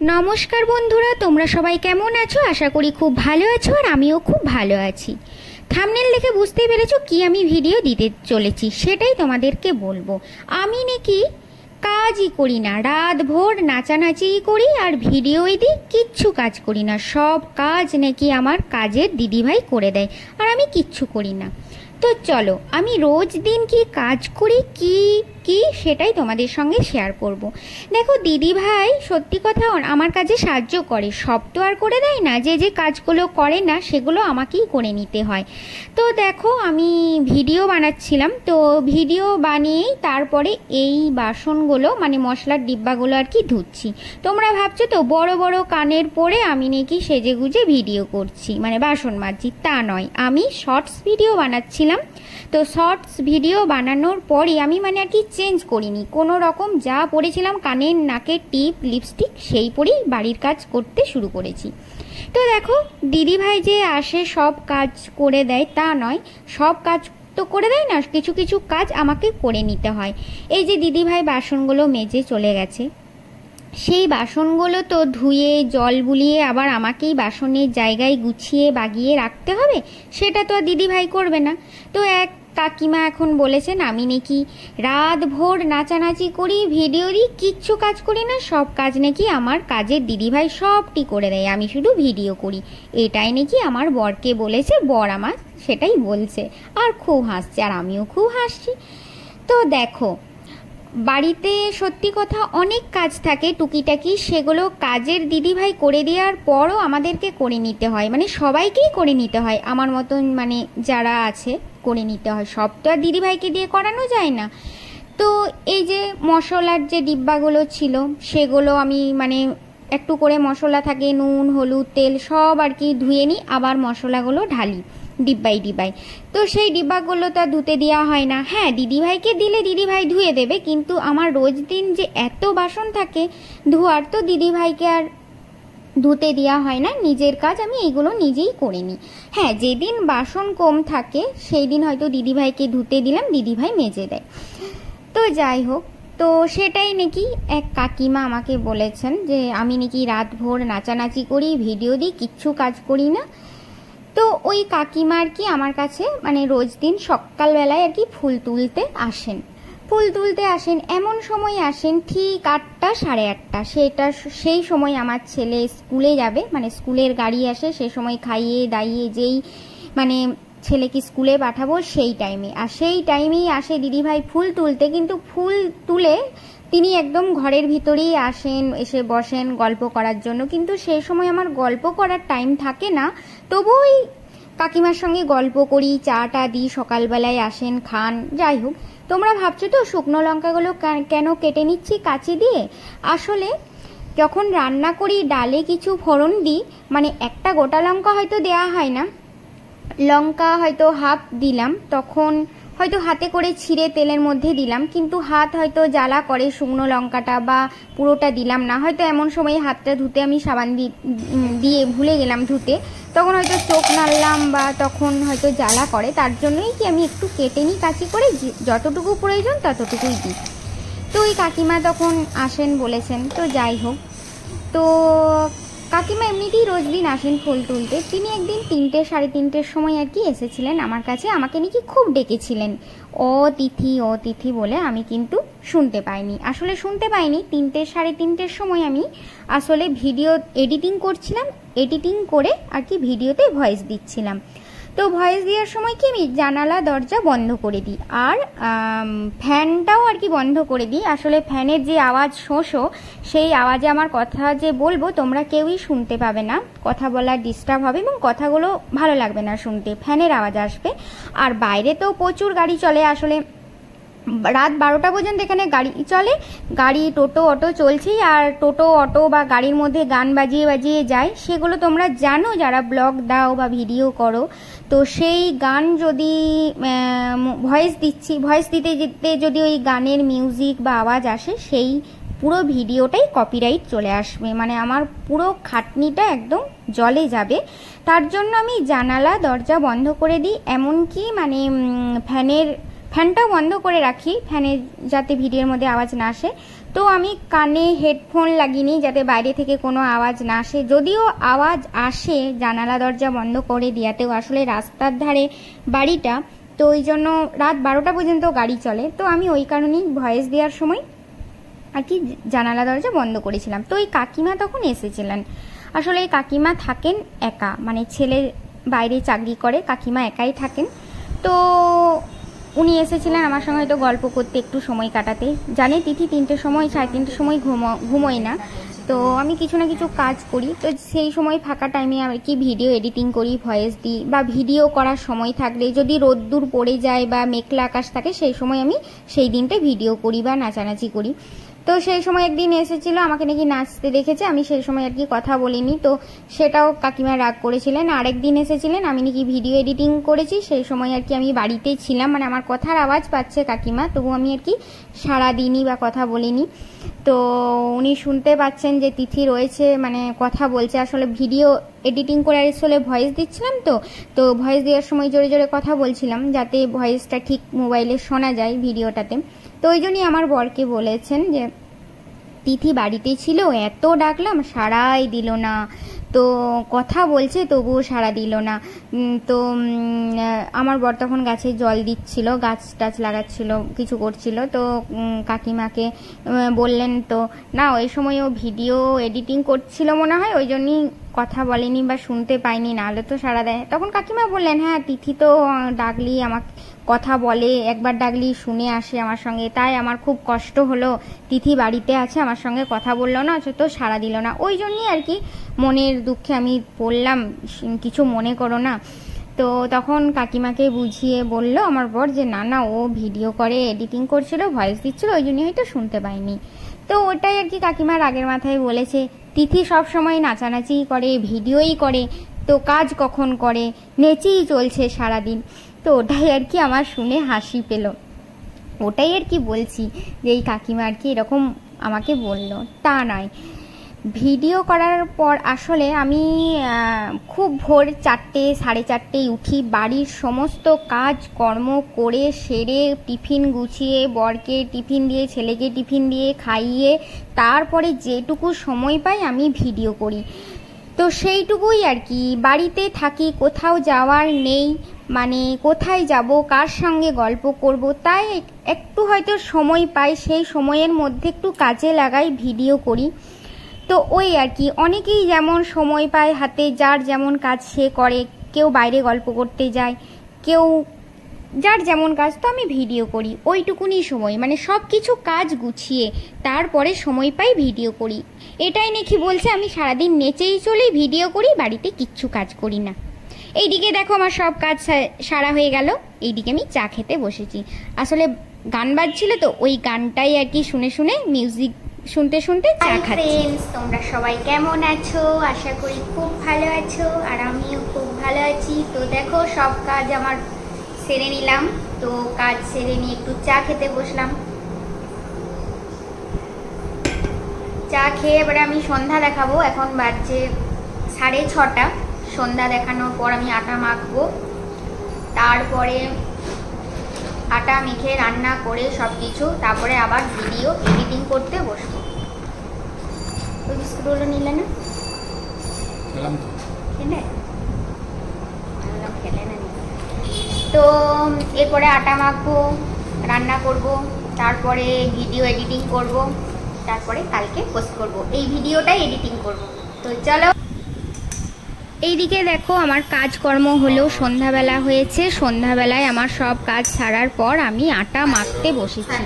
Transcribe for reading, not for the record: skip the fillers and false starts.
নমস্কার বন্ধুরা, তোমরা সবাই কেমন আছো? আশা করি খুব ভালো আছো, আর আমিও খুব ভালো আছি। থাম্বনেল দেখে বুঝতেই পেরেছো কি আমি ভিডিও দিতে চলেছি, সেটাই তোমাদেরকে বলবো। আমি নাকি কাজই করি না, রাত ভোর নাচানাচিই করি আর ভিডিওই দিই, কিচ্ছু কাজ করি না। সব কাজ নাকি আমার কাজের দিদিভাই করে দেয়, আর আমি কিচ্ছু করি না। তো চলো আমি রোজ দিন কি কাজ করি কি কি সেটাই তোমাদের সঙ্গে শেয়ার করব। দেখো, দিদিভাই সত্যি কথা আমার কাজে সাহায্য করে, সব তো আর করে দেয় না। যে যে কাজগুলো করে না সেগুলো আমাকেই করে নিতে হয়। তো দেখো, আমি ভিডিও বানাচ্ছিলাম, তো ভিডিও বানিয়েই তারপরে এই বাসনগুলো মানে মশলার ডিব্বাগুলো আর কি ধুচ্ছি। তোমরা ভাবছো তো বড় বড় কানের পরে আমি নাকি সেজে গুজে ভিডিও করছি, মানে বাসন মাজছি, তা নয়। আমি শর্টস ভিডিও বানাচ্ছিলাম। তো শর্টস ভিডিও বানানোর পরই আমি মানে আর কি চেঞ্জ করিনি, কোনো রকম যা পরেছিলাম কানের নাকের টিপ লিপস্টিক সেই পরেই বাড়ির কাজ করতে শুরু করেছি। তো দেখো, দিদিভাই যে আসে সব কাজ করে দেয় তা নয়, সব কাজ তো করে দেয় না, কিছু কিছু কাজ আমাকে করে নিতে হয়। এই যে দিদিভাই বাসনগুলো মেজে চলে গেছে, সেই বাসনগুলো তো ধুয়ে জল বুলিয়ে আবার আমাকেই বাসনের জায়গায় গুছিয়ে বাগিয়ে রাখতে হবে, সেটা তো আর দিদিভাই করবে না। তো এক কাকিমা এখন বলেছেন আমি নাকি রাত ভোর নাচানাচি করি, ভিডিও দিই, কিচ্ছু কাজ করি না, সব কাজ নাকি আমার কাজের দিদিভাই সবটি করে দেয়, আমি শুধু ভিডিও করি। এটাই নাকি আমার বরকে বলেছে, বর আমার সেটাই বলছে আর খুব হাসছে, আর আমিও খুব হাসছি। তো দেখো, বাড়িতে সত্যি কথা অনেক কাজ থাকে টুকিটাকি, সেগুলো কাজের দিদিভাই করে দেওয়ার পরও আমাদেরকে করে নিতে হয়, মানে সবাইকেই করে নিতে হয়, আমার মতন মানে যারা আছে করে নিতে হয়, সব তো আর দিদিভাইকে দিয়ে করানো যায় না। তো এই যে মশলার যে ডিব্বাগুলো ছিল সেগুলো আমি মানে একটু করে মশলা থাকে, নুন হলুদ তেল সব আর কি ধুয়ে নিই, আবার মশলাগুলো ঢালি ডিব্বাই ডিব্বাই। তো সেই ডিব্বাগুলো তো আর ধুতে দেওয়া হয় না। হ্যাঁ, দিদিভাইকে দিলে দিদিভাই ধুয়ে দেবে, কিন্তু আমার রোজ দিন যে এত বাসন থাকে ধোয়ার, তো দিদিভাইকে আর ধুতে দেওয়া হয় না, নিজের কাজ আমি এইগুলো নিজেই করে নিই। হ্যাঁ, যেদিন বাসন কম থাকে সেই দিন হয়তো দিদিভাইকে ধুতে দিলাম, দিদিভাই মেজে দেয়। তো যাই হোক, তো সেটাই নাকি এক কাকিমা আমাকে বলেছেন যে আমি নাকি রাত ভোর নাচানাচি করি, ভিডিও দিই, কিচ্ছু কাজ করি না। তো ওই কাকিমা আর কি আমার কাছে মানে রোজ দিন সকালবেলায় আর কি ফুল তুলতে আসেন, এমন সময় আসেন ঠিক 8টা সাড়ে 8টা, সেই সময় আমার ছেলে স্কুলে যাবে, মানে স্কুলের গাড়ি আসে, সে সময় খাইয়ে দাইয়ে যেই মানে ছেলেকে স্কুলে পাঠাবো সেই টাইমে, আর সেই টাইমেই আসে দিদিভাই ফুল তুলতে। কিন্তু ফুল তুলে তিনি একদম ঘরের ভিতরেই আসেন, এসে বসেন গল্প করার জন্য, কিন্তু সেই সময় আমার গল্প করার টাইম থাকে না। তবুও ওই কাকিমার সঙ্গে গল্প করি, চাটা দিই, সকালবেলায় আসেন খান। যাই হোক, তোমরা ভাবছো তো শুকনো লঙ্কাগুলো কেন কেটে নিচ্ছি কাঁচি দিয়ে? আসলে যখন রান্না করি ডালে কিছু ফোড়ন দিই, মানে একটা গোটা লঙ্কা হয়তো দেয়া হয় না, লঙ্কা হয়তো হাফ দিলাম, তখন হয়তো হাতে করে ছিঁড়ে তেলের মধ্যে দিলাম, কিন্তু হাত হয়তো জ্বালা করে শুকনো লঙ্কাটা, বা পুরোটা দিলাম না, হয়তো এমন সময় হাতটা ধুতে আমি সাবান দিয়ে ভুলে গেলাম ধুতে, তখন হয়তো চোখ নাড়লাম বা তখন হয়তো জ্বালা করে, তার জন্যই কি আমি একটু কেটে নিই কাঁচি করে, যতটুকু প্রয়োজন ততটুকুই দিই। তো ওই কাকিমা তখন আসেন বলেছেন। তো যাই হোক, তো কাকিমা এমনিতেই রোজ দিন আসেন ফুল তুলতে। তিনি একদিন 3টে সাড়ে 3টের সময় আর কি এসেছিলেন আমার কাছে, আমাকে নাকি খুব ডেকেছিলেন ও তিথি বলে। আমি কিন্তু শুনতে পাইনি, আসলে শুনতে পাইনি। 3টে সাড়ে 3টের সময় আমি আসলে ভিডিও এডিটিং করছিলাম, এডিটিং করে আর কি ভিডিওতে ভয়েস দিচ্ছিলাম। তো ভয়েস দেওয়ার সময় কি আমি জানালা দরজা বন্ধ করে দিই, আর ফ্যানটাও আর কি বন্ধ করে দিই। আসলে ফ্যানের যে আওয়াজ শোষো, সেই আওয়াজে আমার কথা যে বলবো তোমরা কেউই শুনতে পাবে না, কথা বলার ডিস্টার্ব হবে এবং কথাগুলো ভালো লাগবে না শুনতে, ফ্যানের আওয়াজ আসবে। আর বাইরে তো প্রচুর গাড়ি চলে, আসলে রাত 12টা পর্যন্ত এখানে গাড়ি চলে, গাড়ি টোটো অটো চলছেই, আর টোটো অটো বা গাড়ির মধ্যে গান বাজিয়ে বাজিয়ে যায়, সেগুলো তোমরা জানো যারা ব্লগ দাও বা ভিডিও করো। তো সেই গান যদি ভয়েস দিতে যেতে যদি ওই গানের মিউজিক বা আওয়াজ আসে, সেই পুরো ভিডিওটাই কপিরাইট চলে আসবে, মানে আমার পুরো খাটনিটা একদম জলে যাবে। তার জন্য আমি জানালা দরজা বন্ধ করে দিই, এমনকি মানে ফ্যানটাও বন্ধ করে রাখি, ফ্যানের যাতে ভিডিওর মধ্যে আওয়াজ না আসে। তো আমি কানে হেডফোন লাগিনি যাতে বাইরে থেকে কোনো আওয়াজ না আসে, যদিও আওয়াজ আসে জানালা দরজা বন্ধ করে দেওয়াতেও, আসলে রাস্তার ধারে বাড়িটা, তো ওই জন্য রাত 12টা পর্যন্ত গাড়ি চলে, তো আমি ওই কারণেই ভয়েস দেওয়ার সময় আর কি জানালা দরজা বন্ধ করেছিলাম। তো এই কাকিমা তখন এসেছিলেন। আসলে এই কাকিমা থাকেন একা, মানে ছেলে বাইরে চাকরি করে, কাকিমা একাই থাকেন। তো উনি এসেছিলেন আমার সঙ্গে হয়তো গল্প করতে, একটু সময় কাটাতে। জানে তিথি 3টের সময় 3:30 সময় ঘুমোই না, তো আমি কিছু না কিছু কাজ করি, তো সেই সময় ফাঁকা টাইমে আর কি ভিডিও এডিটিং করি, ভয়েস দিই, বা ভিডিও করার সময় থাকলে যদি রোদ্দুর পড়ে যায় বা মেঘলা আকাশ থাকে সেই সময় আমি সেই দিনটা ভিডিও করি বা নাচানাচি করি। তো সেই সময় একদিন এসেছিল, আমাকে নাকি নাচতে দেখেছে, আমি সেই সময় আর কি কথা বলিনি, তো সেটাও কাকিমা রাগ করেছিলেন। আরেকদিন এসেছিলেন, আমি নাকি ভিডিও এডিটিং করেছি, সেই সময় আর কি আমি বাড়িতেই ছিলাম, মানে আমার কথার আওয়াজ পাচ্ছে কাকিমা, তবু আমি আর কি সারা দিনই বা কথা বলিনি। তো উনি শুনতে পাচ্ছেন যে তিথি রয়েছে, মানে কথা বলছে। আসলে ভিডিও এডিটিং করে আসলে ভয়েস দিচ্ছিলাম, তো ভয়েস দেওয়ার সময় জোরে জোরে কথা বলছিলাম যাতে ভয়েসটা ঠিক মোবাইলে শোনা যায় ভিডিওটাতে। তো ওই জন্যই আমার বরকে বলেছেন যে তিথি বাড়িতে ছিল, এত ডাকলাম সাড়াই দিল না, তো কথা বলছে তবুও সাড়া দিল না। তো আমার বর তখন গাছে জল দিচ্ছিল, গাছ টাছ লাগাচ্ছিল, কিছু করছিল, তো কাকিমাকে বললেন, তো না ওই সময় ও ভিডিও এডিটিং করছিল মনে হয়, ওই জন্যই কথা বলেনি বা শুনতে পাইনি, নাহলে তো সাড়া দেয়। তখন কাকিমা বললেন, হ্যাঁ তিথি তো ডাকলি আমাকে কথা বলে, একবার ডাকলি শুনে আসে আমার সঙ্গে, তাই আমার খুব কষ্ট হলো, তিথি বাড়িতে আছে আমার সঙ্গে কথা বললো না, তো সাড়া দিল না, ওই জন্যই আর কি মনের দুঃখে আমি বললাম, কিছু মনে করো না। তো তখন কাকিমাকে বুঝিয়ে বলল আমার বর যে না না, ও ভিডিও করে এডিটিং করছিল, ভয়েস দিচ্ছিল, ওই জন্যই হয়তো শুনতে পাইনি। তো ওটাই আর কি কাকিমার আগের মাথায় বলেছে, তিথি সব সময় নাচানাচি করে, ভিডিওই করে, তো কাজ কখন করে, নেচেই চলছে সারাদিন। তো ওটাই আর কি আমার শুনে হাসি পেল, ওটাই আর কি বলছি যে এই কাকিমা আর কি এরকম আমাকে বলল। তা নয়, ভিডিও করার পর আসলে আমি খুব ভোর 4টে 4:30 উঠি, বাড়ির সমস্ত কাজ কর্ম করে সেরে টিফিন গুছিয়ে বরকে টিফিন দিয়ে, ছেলেকে টিফিন দিয়ে খাইয়ে তারপরে যেটুকু সময় পাই আমি ভিডিও করি। তো সেইটুকুই আর কি, বাড়িতে থাকি, কোথাও যাওয়ার নেই, মানে কোথায় যাব, কার সঙ্গে গল্প করব, তাই একটু হয়তো সময় পাই, সেই সময়ের মধ্যে একটু কাজে লাগাই, ভিডিও করি। তো ওই আর কি, অনেকেই যেমন সময় পায় হাতে, যার যেমন কাজ সে করে, কেউ বাইরে গল্প করতে যায়, কেউ যার যেমন কাজ, তো আমি ভিডিও করি ওইটুকুনি সময়, মানে সব কিছু কাজ গুছিয়ে তারপরে সময় পাই ভিডিও করি। এটাই নাকি বলছে আমি সারাদিন নেচেই চলি, ভিডিও করি, বাড়িতে কিচ্ছু কাজ করি না। এইদিকে দেখো আমার সব কাজ সারা হয়ে গেল, এইদিকে আমি চা খেতে বসেছি। আসলে গান বাজছিল, তো ওই গানটাই আর কি শুনে শুনে, মিউজিক শুনতে শুনতে চা খাচ্ছি। ফ্রেন্ডস, তোমরা সবাই কেমন আছো? আশা করি খুব ভালো আছো, আর আমিও খুব ভালো আছি। তো দেখো সব কাজ আমার সেরে নিলাম, তো কাজ সেরে নিয়ে একটু চা খেতে বসলাম। চা খেয়ে এবারে আমি সন্ধ্যা দেখাবো, এখন বাজছে 6:30। সন্ধ্যা দেখানোর পর আমি আটা মাখবো, তারপরে আটা মেখে রান্না করে সব কিছু, তারপরে আবার ভিডিও এডিটিং করতে বসবো। ওই বিস্কুটগুলো নিলে না? খেলে না। তো এরপরে আটা মাখবো, রান্না করব, তারপরে ভিডিও এডিটিং করব, তারপরে কালকে পোস্ট করব, এই ভিডিওটাই এডিটিং করব। তো চলো, এইদিকে দেখো আমার কাজকর্ম হলো, সন্ধ্যাবেলা হয়েছে, সন্ধ্যাবেলায় আমার সব কাজ ছাড়ার পর আমি আটা মাখতে বসেছি।